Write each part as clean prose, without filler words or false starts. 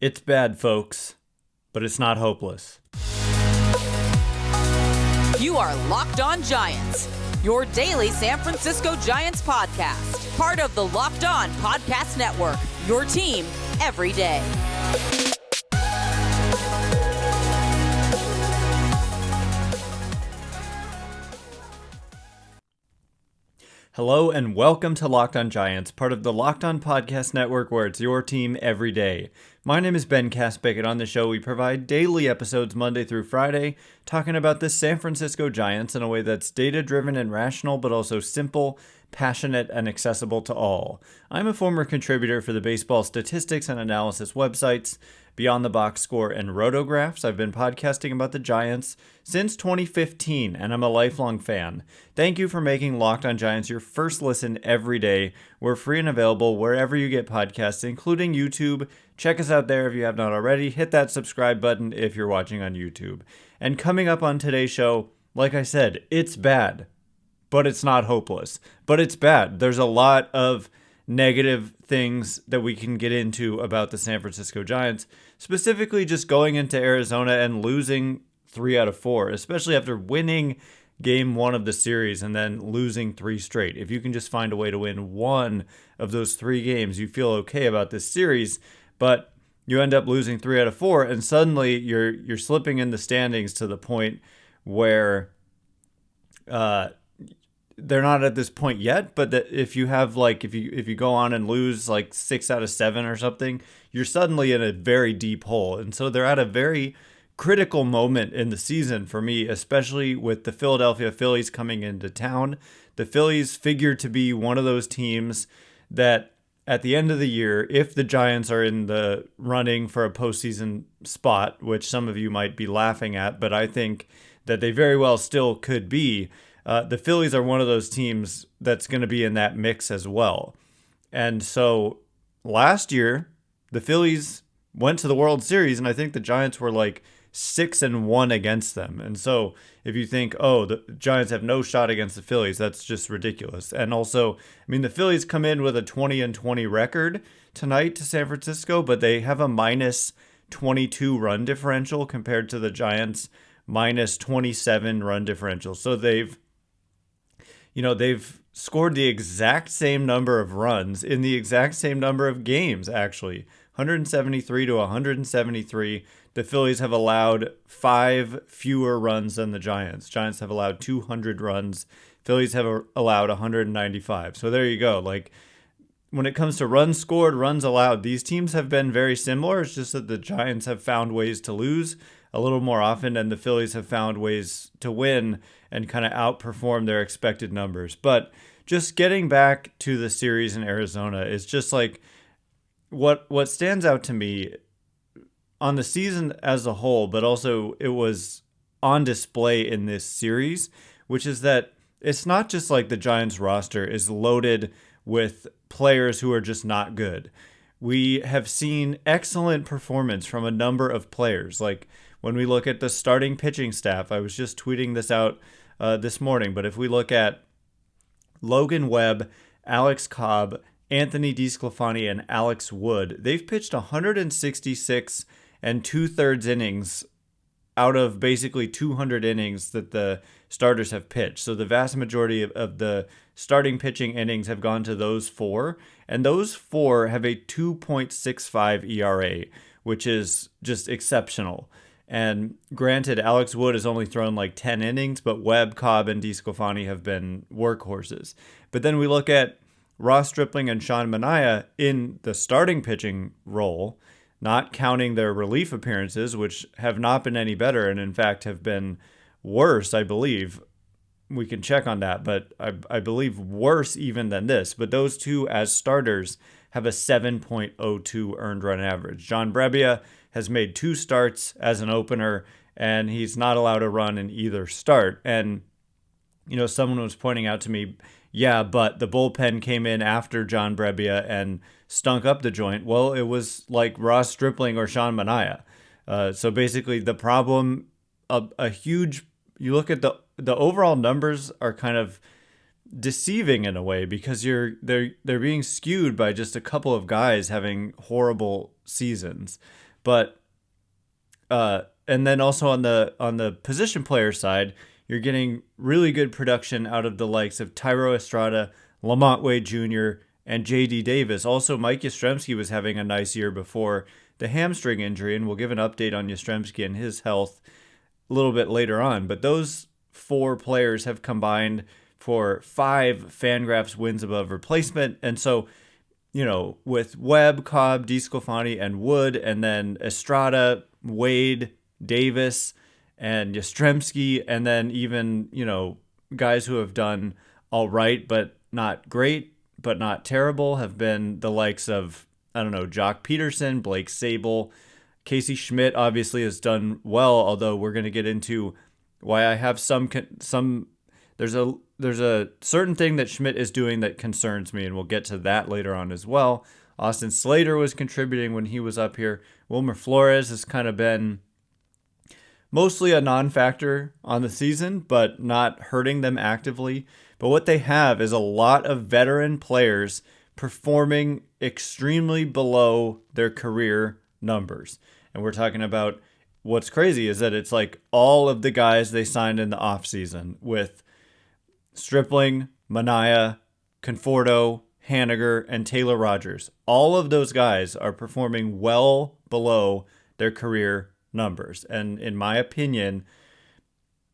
It's bad, folks, but it's not hopeless. You are Locked On Giants, your daily San Francisco Giants podcast. Part of the Locked On Podcast Network, your team every day. Hello and welcome to Locked On Giants, part of the Locked On Podcast Network, where it's your team every day. My name is Ben Caspick, and on the show we provide daily episodes Monday through Friday, talking about the San Francisco Giants in a way that's data-driven and rational, but also simple, passionate, and accessible to all. I'm a former contributor for the baseball statistics and analysis websites Beyond the Box Score and Rotographs. I've been podcasting about the Giants since 2015, and I'm a lifelong fan. Thank you for making Locked On Giants your first listen every day. We're free and available wherever you get podcasts, including YouTube. Check us out there if you have not already. Hit that subscribe button if you're watching on YouTube. And coming up on today's show, like I said, it's bad, but it's not hopeless. But it's bad. There's a lot of negative things that we can get into about the San Francisco Giants, specifically just going into Arizona and losing 3 out of 4, especially after winning game 1 of the series and then losing 3 straight. If you can just find a way to win 1 of those 3 games, you feel okay about this series, but you end up losing 3 out of 4, and suddenly you're slipping in the standings to the point where they're not at this point yet, but that if you have if you go on and lose 6 out of 7 or something, you're suddenly in a very deep hole. And so they're at a very critical moment in the season for me, especially with the Philadelphia Phillies coming into town. The Phillies figure to be one of those teams that at the end of the year, if the Giants are in the running for a postseason spot, which some of you might be laughing at, but I think that they very well still could be, the Phillies are one of those teams that's going to be in that mix as well. And so last year, the Phillies went to the World Series, and I think the Giants were 6-1 against them. And so if you think, oh, the Giants have no shot against the Phillies, that's just ridiculous. And also, the Phillies come in with a 20-20 record tonight to San Francisco, but they have a minus 22 run differential compared to the Giants' minus 27 run differential. So they've scored the exact same number of runs in the exact same number of games, actually. 173 to 173. The Phillies have allowed 5 fewer runs than the Giants. Giants have allowed 200 runs. Phillies have allowed 195. So there you go. When it comes to runs scored, runs allowed, these teams have been very similar. It's just that the Giants have found ways to lose a little more often, and the Phillies have found ways to win and kind of outperform their expected numbers. But just getting back to the series in Arizona is just what stands out to me on the season as a whole, but also it was on display in this series, which is that it's not just the Giants roster is loaded with players who are just not good. We have seen excellent performance from a number of players. When we look at the starting pitching staff, I was just tweeting this out this morning, but if we look at Logan, Webb, Alex Cobb, Anthony DeSclafani, and Alex Wood, they've pitched 166 and 2/3 innings out of basically 200 innings that the starters have pitched. So the vast majority of the starting pitching innings have gone to those 4, and those 4 have a 2.65 ERA, which is just exceptional. And granted, Alex Wood has only thrown 10 innings, but Webb, Cobb, and DeSclafani have been workhorses. But then we look at Ross Stripling and Sean Manaea in the starting pitching role, not counting their relief appearances, which have not been any better and in fact have been worse, I believe. We can check on that, but I believe worse even than this. But those two as starters have a 7.02 earned run average. John Brebbia has made 2 starts as an opener, and he's not allowed a run in either start. And, someone was pointing out to me, yeah, but the bullpen came in after John Brebbia and stunk up the joint. Well, it was like Ross Stripling or Sean Manaea. So basically the problem, you look at the overall numbers are kind of deceiving in a way because they're being skewed by just a couple of guys having horrible seasons. But and then also on the position player side, you're getting really good production out of the likes of Thairo Estrada, LaMonte Wade Jr., and J.D. Davis. Also, Mike Yastrzemski was having a nice year before the hamstring injury, and we'll give an update on Yastrzemski and his health a little bit later on. But those four players have combined for 5 Fangraphs wins above replacement. And so, with Webb, Cobb, DeSclafani, and Wood, and then Estrada, Wade, Davis, and Yastrzemski, and then even, guys who have done all right, but not great, but not terrible, have been the likes of, Jock Peterson, Blake Sable, Casey Schmidt obviously has done well, although we're going to get into why I have there's a certain thing that Schmidt is doing that concerns me, and we'll get to that later on as well. Austin Slater was contributing when he was up here. Wilmer Flores has kind of been mostly a non-factor on the season, but not hurting them actively. But what they have is a lot of veteran players performing extremely below their career numbers. And we're talking about what's crazy is that it's like all of the guys they signed in the offseason with Stripling, Manaea, Conforto, Haniger, and Taylor Rogers. All of those guys are performing well below their career numbers. And in my opinion,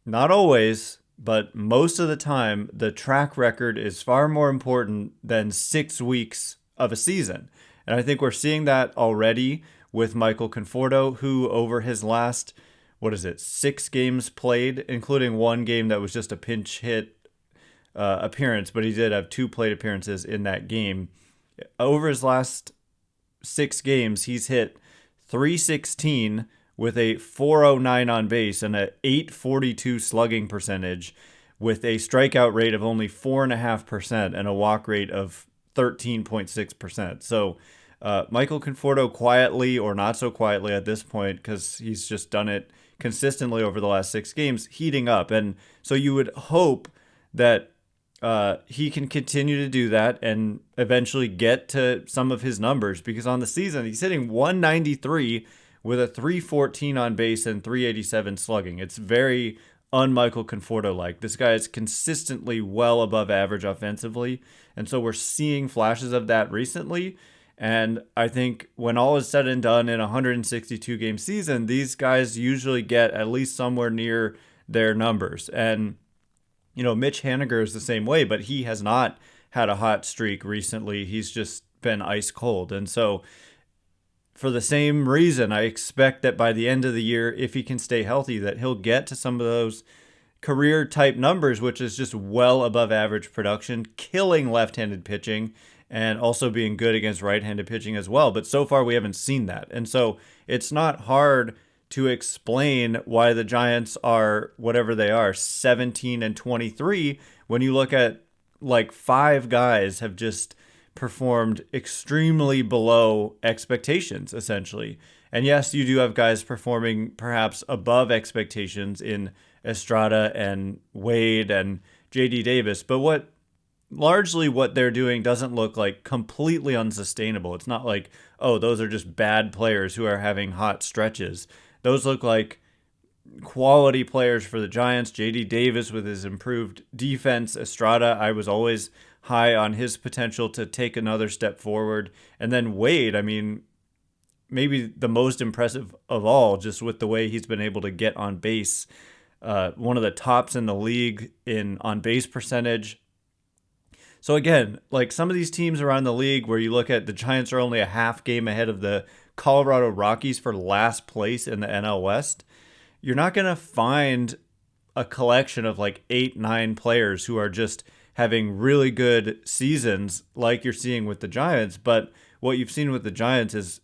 not always, but most of the time, the track record is far more important than 6 weeks of a season. And I think we're seeing that already with Michael Conforto, who over his last, 6 games played, including one game that was just a pinch hit appearance, but he did have 2 plate appearances in that game. Over his last 6 games, he's hit .316 with a .409 on base and a .842 slugging percentage, with a strikeout rate of only 4.5% and a walk rate of 13.6%. So Michael Conforto, quietly or not so quietly at this point, because he's just done it consistently over the last 6 games, heating up. And so you would hope that he can continue to do that and eventually get to some of his numbers, because on the season he's hitting .193 with a .314 on base and .387 slugging. It's very un-Michael Conforto-like. This guy is consistently well above average offensively, and so we're seeing flashes of that recently. And I think when all is said and done in a 162-game season, these guys usually get at least somewhere near their numbers. And Mitch Haniger is the same way, but he has not had a hot streak recently. He's just been ice cold. And so for the same reason, I expect that by the end of the year, if he can stay healthy, that he'll get to some of those career type numbers, which is just well above average production, killing left-handed pitching, and also being good against right-handed pitching as well. But so far, we haven't seen that. And so it's not hard to explain why the Giants are whatever they are, 17-23, when you look at like 5 guys have just performed extremely below expectations, essentially. And yes, you do have guys performing perhaps above expectations in Estrada and Wade and J.D. Davis, but what they're doing doesn't look like completely unsustainable. It's not like, oh, those are just bad players who are having hot stretches. Those look like quality players for the Giants. J.D. Davis with his improved defense. Estrada, I was always high on his potential to take another step forward. And then Wade, I mean, maybe the most impressive of all, just with the way he's been able to get on base. One of the tops in the league in on base percentage. So again, like some of these teams around the league where you look at the Giants are only a half game ahead of the Colorado Rockies for last place in the NL West, you're not going to find a collection of like 8-9 players who are just having really good seasons like you're seeing with the Giants. But what you've seen with the Giants is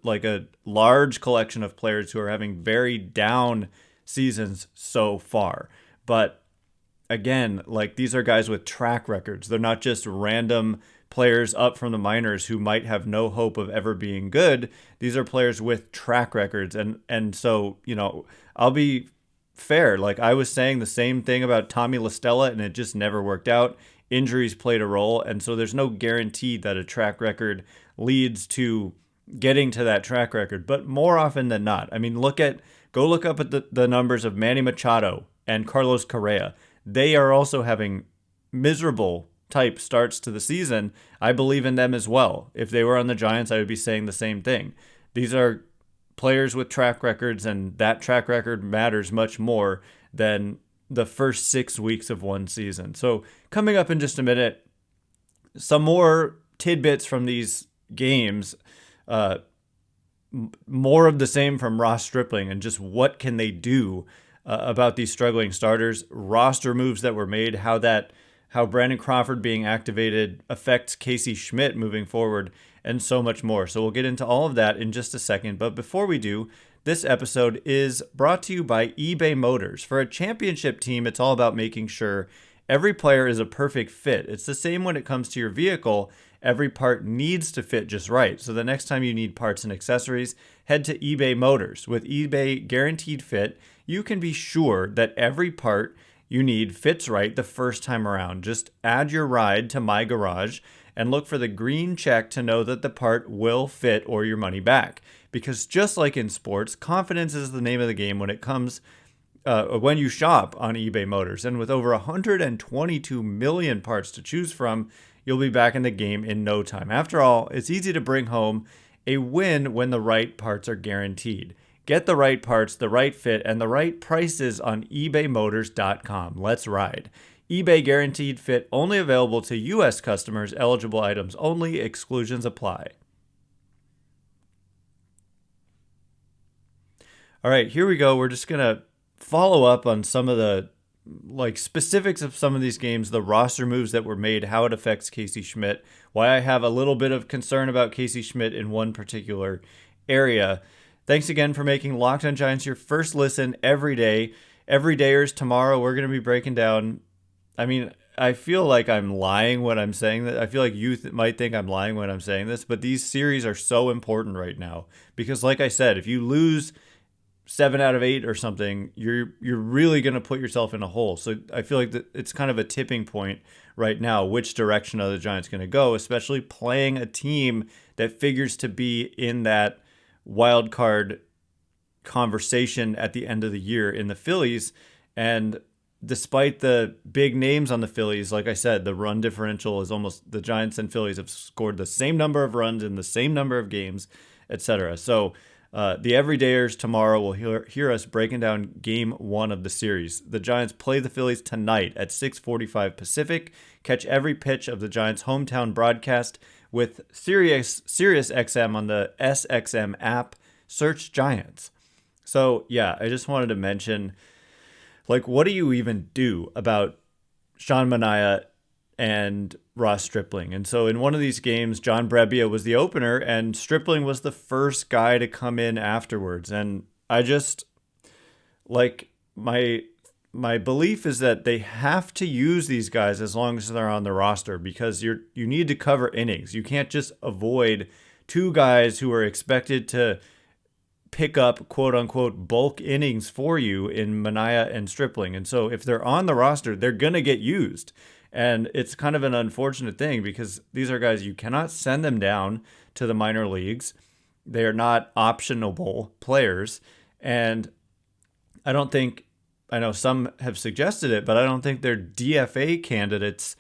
like a large collection of players who are having very down seasons so far. But again, like these are guys with track records. They're not just random players up from the minors who might have no hope of ever being good. These are players with track records. And so, I'll be fair. Like I was saying the same thing about Tommy La Stella, and it just never worked out. Injuries played a role. And so there's no guarantee that a track record leads to, getting to that track record. But more often than not, I mean, go look up at the numbers of Manny Machado and Carlos Correa. They are also having miserable type starts to the season. I believe in them as well. If they were on the Giants, I would be saying the same thing. These are players with track records, and that track record matters much more than the first 6 weeks of one season. So coming up in just a minute, some more tidbits from these games, more of the same from Ross Stripling, and just what can they do about these struggling starters, roster moves that were made, how Brandon Crawford being activated affects Casey Schmitt moving forward, and so much more. So we'll get into all of that in just a second. But before we do, this episode is brought to you by eBay Motors. For a championship team, it's all about making sure every player is a perfect fit. It's the same when it comes to your vehicle. Every part needs to fit just right. So the next time you need parts and accessories, head to eBay Motors. With eBay Guaranteed Fit, you can be sure that every part you need fits right the first time around. Just add your ride to My Garage and look for the green check to know that the part will fit or your money back. Because just like in sports, confidence is the name of the game when it comes when you shop on eBay Motors. And with over 122 million parts to choose from, you'll be back in the game in no time. After all, it's easy to bring home a win when the right parts are guaranteed. Get the right parts, the right fit, and the right prices on ebaymotors.com. Let's ride. eBay Guaranteed Fit only available to U.S. customers. Eligible items only. Exclusions apply. All right, here we go. We're just going to follow up on some of the specifics of some of these games, the roster moves that were made, how it affects Casey Schmitt, why I have a little bit of concern about Casey Schmitt in one particular area. Thanks again for making Locked on Giants your first listen every day. Every dayers tomorrow, we're going to be breaking down. I mean, I feel like I'm lying when I'm saying that. I feel like you might think I'm lying when I'm saying this, but these series are so important right now because, like I said, if you lose 7 out of 8 or something, you're really going to put yourself in a hole. So I feel like it's kind of a tipping point right now. Which direction are the Giants going to go, especially playing a team that figures to be in that wild card conversation at the end of the year in the Phillies. And despite the big names on the Phillies, like I said, the run differential is almost, the Giants and Phillies have scored the same number of runs in the same number of games, etc. So the everydayers tomorrow will hear us breaking down game 1 of the series. The Giants play the Phillies tonight at 6:45 Pacific. Catch every pitch of the Giants' hometown broadcast with Sirius XM on the SXM app. Search Giants. So yeah, I just wanted to mention, what do you even do about Sean Manaea and Ross Stripling? And so in one of these games, John Brebbia was the opener and Stripling was the first guy to come in afterwards. And I just, my belief is that they have to use these guys as long as they're on the roster because you need to cover innings. You can't just avoid 2 guys who are expected to pick up quote unquote bulk innings for you in Manaea and Stripling. And so if they're on the roster, they're going to get used. And it's kind of an unfortunate thing because these are guys, you cannot send them down to the minor leagues. They are not optionable players. And I know some have suggested it, but I don't think they're DFA candidates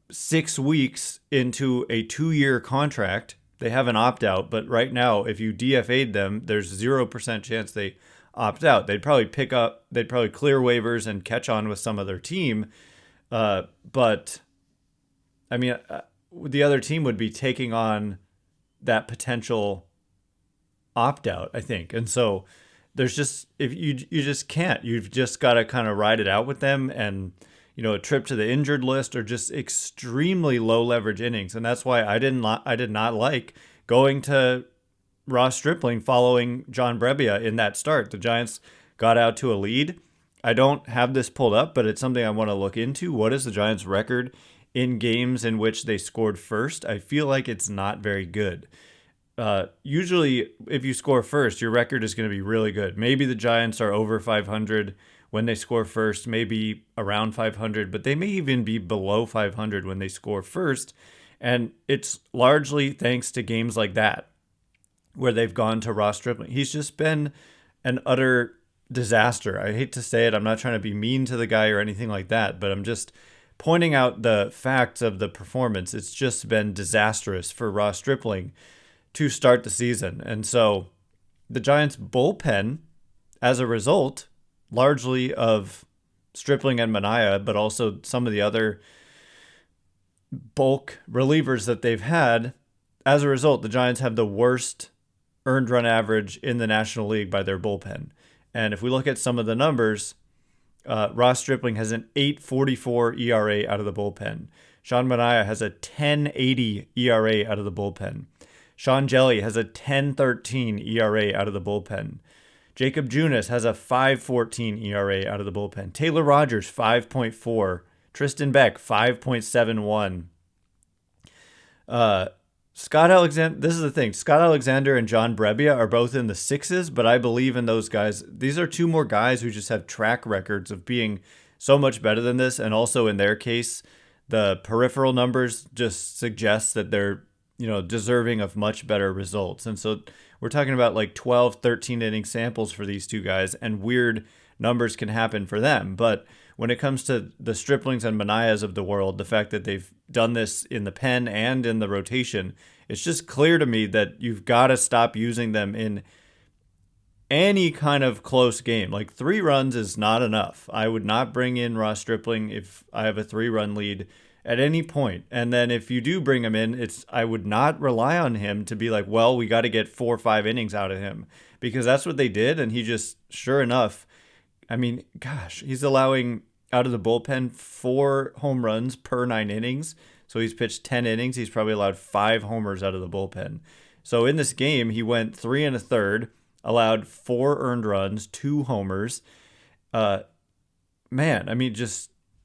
6 weeks into a 2-year contract. They have an opt-out, but right now, if you DFA'd them, there's 0% chance they opt out. They'd probably clear waivers and catch on with some other team. But I mean, the other team would be taking on that potential opt-out, I think. And so there's just, if you just can't, you've just got to kind of ride it out with them and, a trip to the injured list or just extremely low leverage innings. And that's why I did not like going to Ross Stripling following John Brebbia in that start. The Giants got out to a lead. I don't have this pulled up, but it's something I want to look into. What is the Giants' record in games in which they scored first? I feel like it's not very good. Usually, if you score first, your record is going to be really good. Maybe the Giants are over 500 when they score first, maybe around 500, but they may even be below 500 when they score first. And it's largely thanks to games like that. where they've gone to Ross Stripling. He's just been an utter disaster. I hate to say it. I'm not trying to be mean to the guy or anything like that, but I'm just pointing out the facts of the performance. It's just been disastrous for Ross Stripling to start the season. And so the Giants bullpen, as a result, largely of Stripling and Manaea, but also some of the other bulk relievers that they've had, as a result, the Giants have the worst earned run average in the National League by their bullpen. And if we look at some of the numbers, Ross Stripling has an 8.44 ERA out of the bullpen. Sean Manaea has a 10.80 ERA out of the bullpen. Sean Jelly has a 10.13 ERA out of the bullpen. Jacob Junis has a 5.14 ERA out of the bullpen. Taylor Rogers, 5.4. Tristan Beck, 5.71. Scott Alexander, this is the thing. Scott Alexander and John Brebbia are both in the sixes, but I believe in those guys. These are two more guys who just have track records of being so much better than this. And also in their case, the peripheral numbers just suggest that they're, deserving of much better results. And so we're talking about like 12, 13 inning samples for these two guys, and weird numbers can happen for them. But when it comes to the Striplings and Manaeas of the world, the fact that they've done this in the pen and in the rotation, it's just clear to me that you've got to stop using them in any kind of close game. Like 3 runs is not enough. I would not bring in Ross Stripling if I have a 3-run lead at any point. And then if you do bring him in, I would not rely on him to be like, well, we got to get 4 or 5 innings out of him, because that's what they did. And he just, sure enough, I mean, gosh, he's allowing out of the bullpen 4 home runs per 9 innings. So he's pitched 10 innings. He's probably allowed 5 homers out of the bullpen. So in this game, he went 3 1/3, allowed 4 earned runs, 2 homers. Just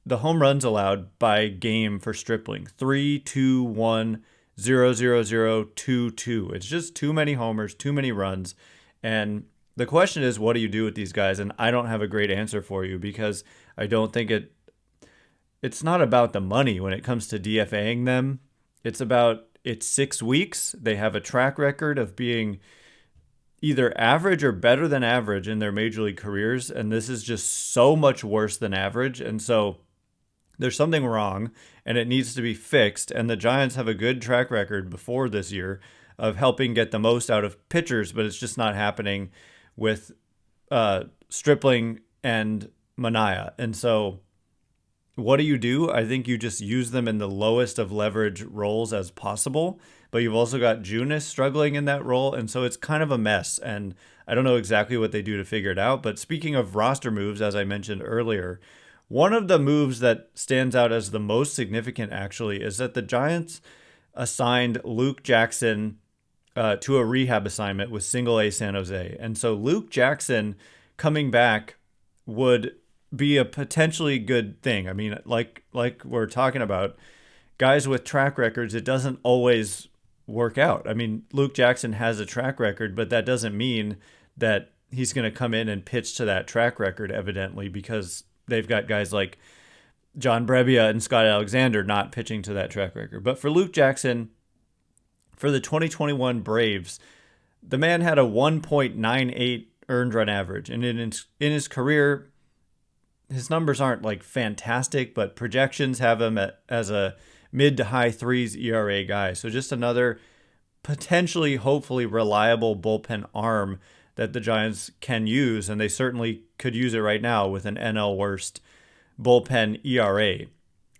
the home runs allowed by game for Stripling: 3, 2, 1, 0, 0, 0, 2, 2. It's just too many homers, too many runs. And the question is, what do you do with these guys? And I don't have a great answer for you, because I don't think it's not about the money when it comes to DFAing them. It's 6 weeks. They have a track record of being either average or better than average in their major league careers. And this is just so much worse than average. And so there's something wrong and it needs to be fixed. And the Giants have a good track record before this year of helping get the most out of pitchers, but it's just not happening with Stripling and Manaea. And so what do? I think you just use them in the lowest of leverage roles as possible, but you've also got Junis struggling in that role. And so it's kind of a mess. And I don't know exactly what they do to figure it out. But speaking of roster moves, as I mentioned earlier, one of the moves that stands out as the most significant actually is that the Giants assigned Luke Jackson to a rehab assignment with Single-A San Jose. And so Luke Jackson coming back would be a potentially good thing. I mean, like we're talking about, guys with track records, it doesn't always work out. I mean, Luke Jackson has a track record, but that doesn't mean that he's going to come in and pitch to that track record, evidently, because they've got guys like John Brebbia and Scott Alexander not pitching to that track record. But for Luke Jackson, for the 2021 Braves, the man had a 1.98 earned run average. And in his career, his numbers aren't like fantastic, but projections have him as a mid to high 3s ERA guy. So just another potentially, hopefully reliable bullpen arm that the Giants can use. And they certainly could use it right now with an NL worst bullpen ERA.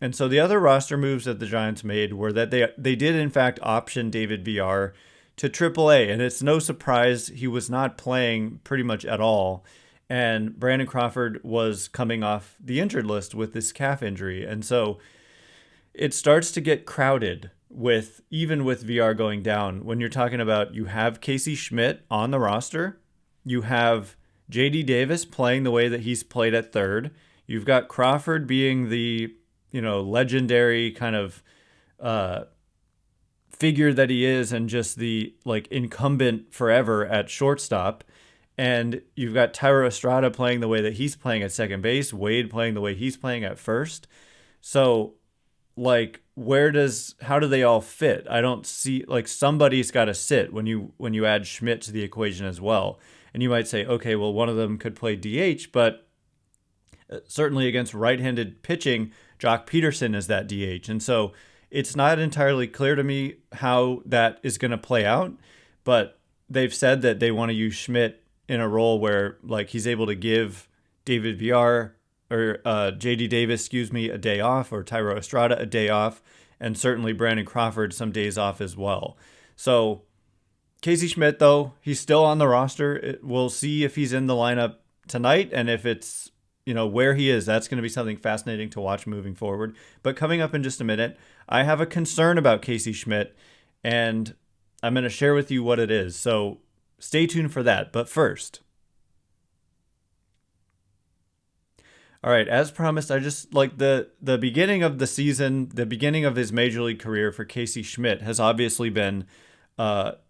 And so the other roster moves that the Giants made were that they did in fact option David Villar to AAA. And it's no surprise he was not playing pretty much at all. And Brandon Crawford was coming off the injured list with this calf injury. And so it starts to get crowded even with Villar going down. When you're talking about, you have Casey Schmidt on the roster, you have J.D. Davis playing the way that he's played at third, you've got Crawford being the legendary kind of figure that he is, and just the like incumbent forever at shortstop. And you've got Thairo Estrada playing the way that he's playing at second base, Wade playing the way he's playing at first. So like how do they all fit? I don't see, like, somebody's got to sit when you add Schmidt to the equation as well. And you might say, okay, well, one of them could play DH, but certainly against right-handed pitching, Jock Peterson is that DH. And so it's not entirely clear to me how that is going to play out, but they've said that they want to use Schmidt in a role where, like, he's able to give David Villar or JD Davis, a day off, or Thairo Estrada a day off, and certainly Brandon Crawford some days off as well. So Casey Schmidt, though, he's still on the roster. We'll see if he's in the lineup tonight, and if it's, where he is. That's going to be something fascinating to watch moving forward. But coming up in just a minute, I have a concern about Casey Schmidt, and I'm going to share with you what it is. So stay tuned for that. But first, all right, as promised, I just like the beginning of the season, the beginning of his major league career for Casey Schmidt has obviously been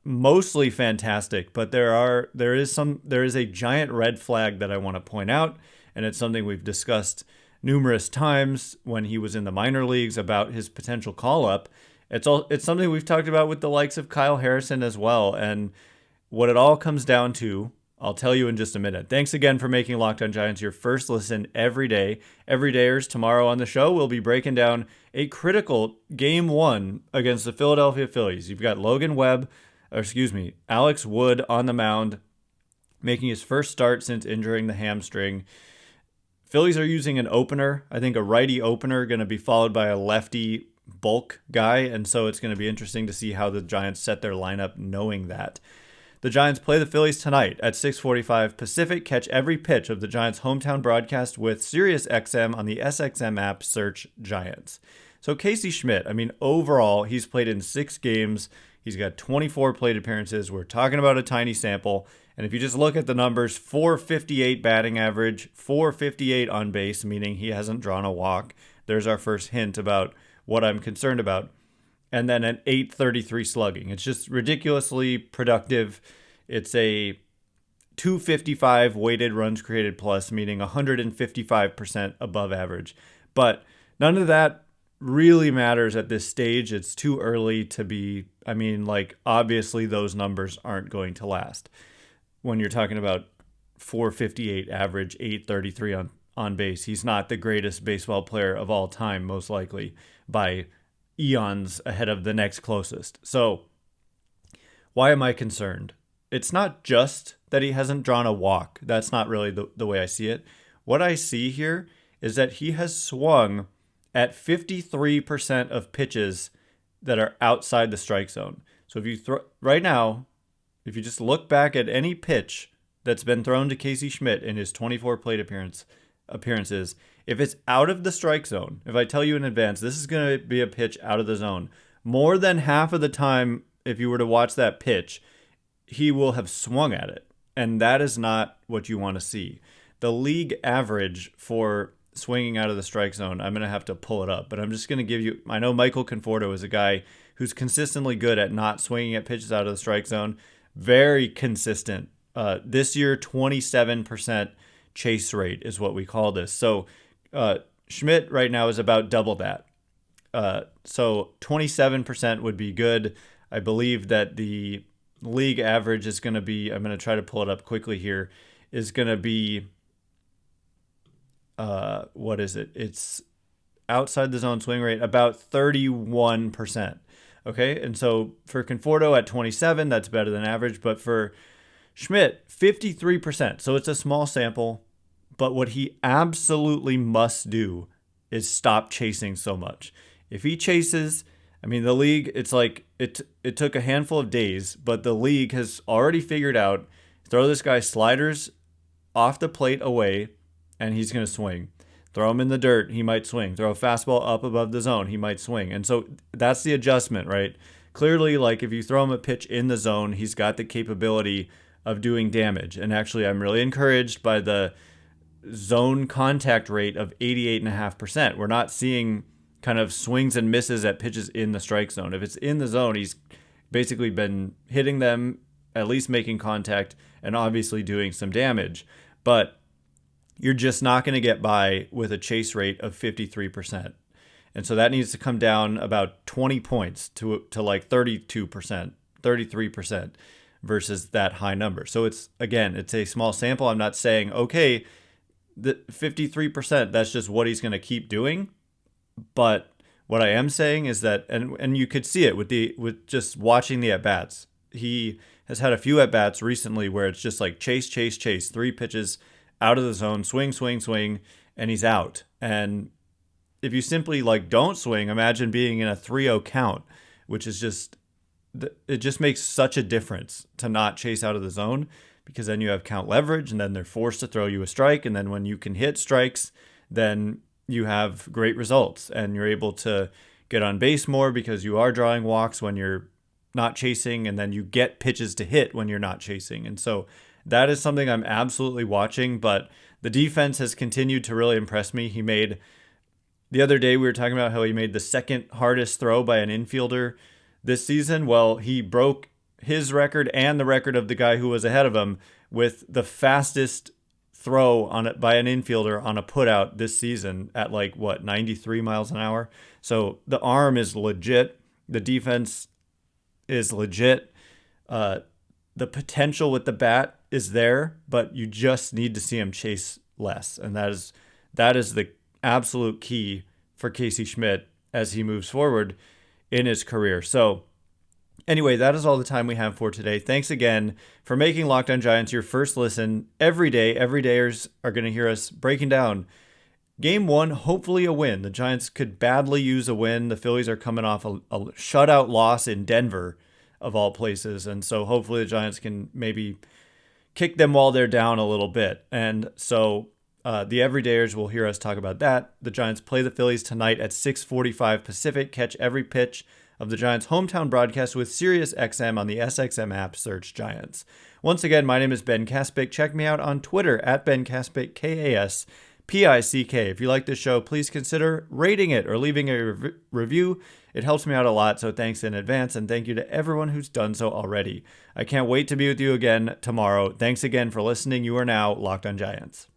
mostly fantastic, but there is a giant red flag that I want to point out, and it's something we've discussed numerous times when he was in the minor leagues about his potential call up. It's something we've talked about with the likes of Kyle Harrison as well, and what it all comes down to, I'll tell you in just a minute. Thanks again for making Locked On Giants your first listen every day. Everydayers, tomorrow on the show, we'll be breaking down a critical Game 1 against the Philadelphia Phillies. You've got Alex Wood on the mound, making his first start since injuring the hamstring. Phillies are using an opener, I think a righty opener, going to be followed by a lefty bulk guy, and so it's going to be interesting to see how the Giants set their lineup knowing that. The Giants play the Phillies tonight at 6:45 Pacific. Catch every pitch of the Giants' hometown broadcast with SiriusXM on the SXM app. Search Giants. So Casey Schmidt, overall, he's played in 6 games. He's got 24 plate appearances. We're talking about a tiny sample. And if you just look at the numbers, 458 batting average, 458 on base, meaning he hasn't drawn a walk. There's our first hint about what I'm concerned about. And then an 833 slugging. It's just ridiculously productive. It's a 255 weighted runs created plus, meaning 155% above average. But none of that really matters at this stage. It's too early to be, obviously those numbers aren't going to last. When you're talking about 458 average, 833 on base, he's not the greatest baseball player of all time, most likely, by eons ahead of the next closest. So why am I concerned? It's not just that he hasn't drawn a walk. That's not really the way I see it. What I see here is that he has swung at 53% of pitches that are outside the strike zone. So if you right now, if you just look back at any pitch that's been thrown to Casey Schmidt in his 24 plate appearances, if it's out of the strike zone, if I tell you in advance, this is going to be a pitch out of the zone, more than half of the time, if you were to watch that pitch, he will have swung at it. And that is not what you want to see. The league average for swinging out of the strike zone, I'm going to have to pull it up, but I'm just going to give you, I know Michael Conforto is a guy who's consistently good at not swinging at pitches out of the strike zone. Very consistent. This year, 27% chase rate is what we call this. So Schmidt right now is about double that. So 27% would be good. I believe that the league average is going to be, I'm going to try to pull it up quickly here, is going to be, what is it? It's outside the zone swing rate, about 31%. Okay, and so for Conforto at 27, that's better than average. But for Schmidt, 53%. So it's a small sample. But what he absolutely must do is stop chasing so much. If he chases, the league, it's like it took a handful of days, but the league has already figured out, throw this guy sliders off the plate away, and he's going to swing. Throw him in the dirt, he might swing. Throw a fastball up above the zone, he might swing. And so that's the adjustment, right? Clearly, like if you throw him a pitch in the zone, he's got the capability of doing damage. And actually, I'm really encouraged by the zone contact rate of 88.5%. We're not seeing kind of swings and misses at pitches in the strike zone. If it's in the zone, he's basically been hitting them, at least making contact, and obviously doing some damage. But you're just not going to get by with a chase rate of 53%. And so that needs to come down about 20 points to like 32%, 33% versus that high number. So it's a small sample. I'm not saying, okay, the 53%, that's just what he's going to keep doing. But what I am saying is that, and you could see it with just watching the at-bats. He has had a few at-bats recently where it's just like chase, 3 pitches out of the zone, swing, and he's out. And if you simply like don't swing, imagine being in a 3-0 count, which is just, it just makes such a difference to not chase out of the zone, because then you have count leverage and then they're forced to throw you a strike. And then when you can hit strikes, then you have great results and you're able to get on base more because you are drawing walks when you're not chasing, and then you get pitches to hit when you're not chasing. And so that is something I'm absolutely watching, but the defense has continued to really impress me. The other day we were talking about how he made the second hardest throw by an infielder this season. Well, he broke his record and the record of the guy who was ahead of him with the fastest throw on it by an infielder on a putout this season at 93 miles an hour. So the arm is legit. The defense is legit. The potential with the bat is there, but you just need to see him chase less. And that is the absolute key for Casey Schmidt as he moves forward in his career. So anyway, that is all the time we have for today. Thanks again for making Locked On Giants your first listen every day. Everydayers are going to hear us breaking down Game 1, hopefully a win. The Giants could badly use a win. The Phillies are coming off a shutout loss in Denver, of all places. And so hopefully the Giants can maybe kick them while they're down a little bit. And so the Everydayers will hear us talk about that. The Giants play the Phillies tonight at 6:45 Pacific. Catch every pitch of the Giants' hometown broadcast with SiriusXM on the SXM app. Search Giants. Once again, my name is Ben Kaspick. Check me out on Twitter at Ben Kaspick, KASPICK. If you like this show, please consider rating it or leaving a review. It helps me out a lot, so thanks in advance, and thank you to everyone who's done so already. I can't wait to be with you again tomorrow. Thanks again for listening. You are now Locked On Giants.